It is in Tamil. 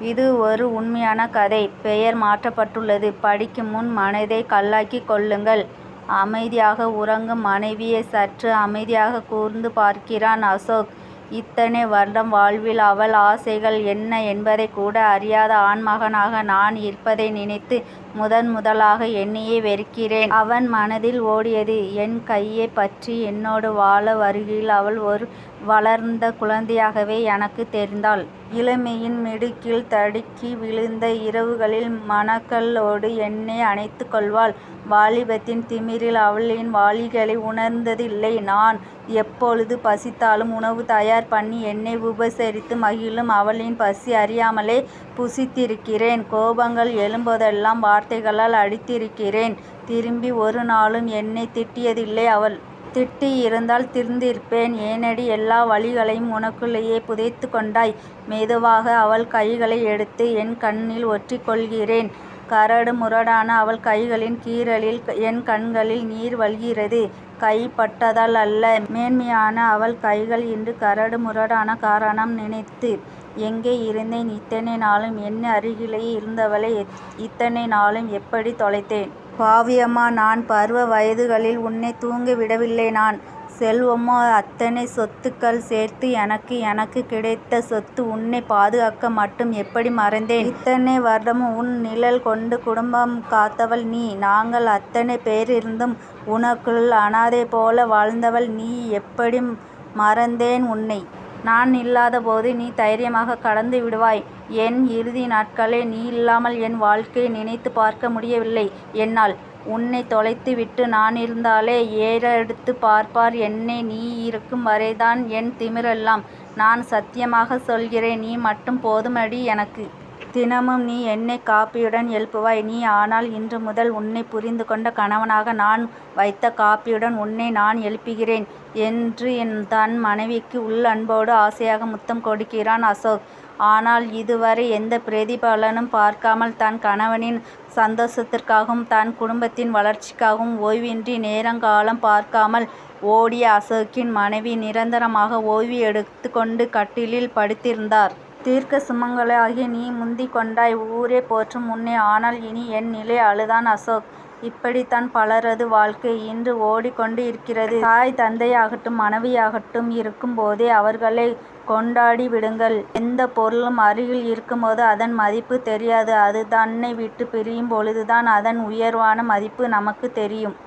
இது ஒரு உண்மையான கதை. பெயர் மாற்றப்பட்டுள்ளது. படிக்கும் முன் மனதை கல்லாக்கிக் கொள்ளுங்கள். அமைதியாக உறங்கும் மனைவியை சற்று அமைதியாக கூர்ந்து பார்க்கிறான் அசோக். இத்தனை வருடம் வாழ்வில் அவள் ஆசைகள் என்ன என்பதை கூட அறியாத ஆண்மகனாக நான் இருப்பதை நினைத்து முதலாக என்னையே வெறுக்கிறேன். அவன் மனதில் ஓடியது. என் கையை பற்றி என்னோடு வாழ வருகையில் அவள் ஒரு வளர்ந்த குழந்தையாகவே எனக்கு தெரிந்தாள். இளமையின் மிடுக்கில் தடுக்கி விழுந்த இரவுகளில் மணக்களோடு என்னை அணைத்து கொள்வாள். வாலிபத்தின் திமிரில் அவளின் வாளிகளை உணர்ந்ததில்லை நான். எப்பொழுது பசித்தாலும் உணவு தயார் பண்ணி என்னை உபசரித்து மகிழும் அவளின் பசி அறியாமலே புசித்திருக்கிறேன். கோபங்கள் எழும்போதெல்லாம் வார்த்தைகளால் அடித்திருக்கிறேன். திரும்பி ஒரு நாளும் என்னை திட்டியதில்லை அவள். திட்டி இருந்தால் திருந்திருப்பேன். ஏனடி எல்லா வழிகளையும் உனக்குள்ளேயே புதைத்து கொண்டாய்? மெதுவாக அவள் கைகளை எடுத்து என் கண்ணில் ஒற்றிக் கொள்கிறேன். கரடு முரடான அவள் கைகளின் கீறலில் என் கண்களில் நீர் வழிகிறது. கை பட்டதால் அல்ல, மேன்மையான அவள் கைகள் இன்று கரடு முரடான காரணம் நினைத்து. எங்கே இருந்தேன் இத்தனை நாளும்? என் அருகிலேயே இருந்தவளை இத்தனை நாளும் எப்படி தொலைத்தேன்? பாவியம்மா நான். பருவ வயதுகளில் உன்னை தூங்க விடவில்லை நான். செல்வமோ அத்தனை சொத்துக்கள் சேர்த்து எனக்கு கிடைத்த சொத்து. உன்னை பாதுகாக்க மட்டும் எப்படி மறந்தேன்? இத்தனை வருடமும் உன் நிழல் கொண்டு குடும்பம் காத்தவள் நீ. நாங்கள் அத்தனை பேர் இருந்தும் உனக்குள் அனாதை போல வாழ்ந்தவள் நீ. எப்படி மறந்தேன் உன்னை? நான் இல்லாத போது நீ தைரியமாக கடந்து விடுவாய். என் இறுதி நாட்களை நீ இல்லாமல் என் வாழ்க்கையை நினைத்து பார்க்க முடியவில்லை என்னால். உன்னை தொலைத்து விட்டு நான் இருந்தாலே ஏறெடுத்து பார்ப்பார் என்னை. நீ இருக்கும் வரைதான் என் திமிரெல்லாம். நான் சத்தியமாக சொல்கிறேன், நீ மட்டும் போதுமடி எனக்கு. தினமும் நீ என்னை காப்பியுடன் எழுப்புவாய் நீ. ஆனால் இன்று முதல் உன்னை புரிந்து கொண்ட கணவனாக நான் வைத்த காப்பியுடன் உன்னை நான் எழுப்புகிறேன் என்று தன் மனைவிக்கு உள் அன்போடு ஆசையாக முத்தம் கொடுக்கிறான் அசோக். ஆனால் இதுவரை எந்த பிரதிபலனும் பார்க்காமல் தன் கணவனின் சந்தோஷத்திற்காகவும் தன் குடும்பத்தின் வளர்ச்சிக்காகவும் ஓய்வின்றி நேரங்காலம் பார்க்காமல் ஓடிய அசோக்கின் மனைவி நிரந்தரமாக ஓய்வு எடுத்து கொண்டு கட்டிலில் படுத்திருந்தார். தீர்க்க சுமங்கலியாகிய நீ முந்திக் கொண்டாய். ஊரே போற்றும் உன்னை. ஆனால் இனி என் நிலை அழுதான் அசோக். இப்படித்தான் பலரது வாழ்க்கை இன்று ஓடிக்கொண்டு இருக்கிறது. தாய் தந்தையாகட்டும் மனைவியாகட்டும் இருக்கும் போதே அவர்களை கொண்டாடி விடுங்கள். எந்த பொருளும் அருகில் இருக்கும்போது அதன் மதிப்பு தெரியாது. அது தன்னை விட்டு பிரியும் பொழுதுதான் அதன் உயர்வான மதிப்பு நமக்கு தெரியும்.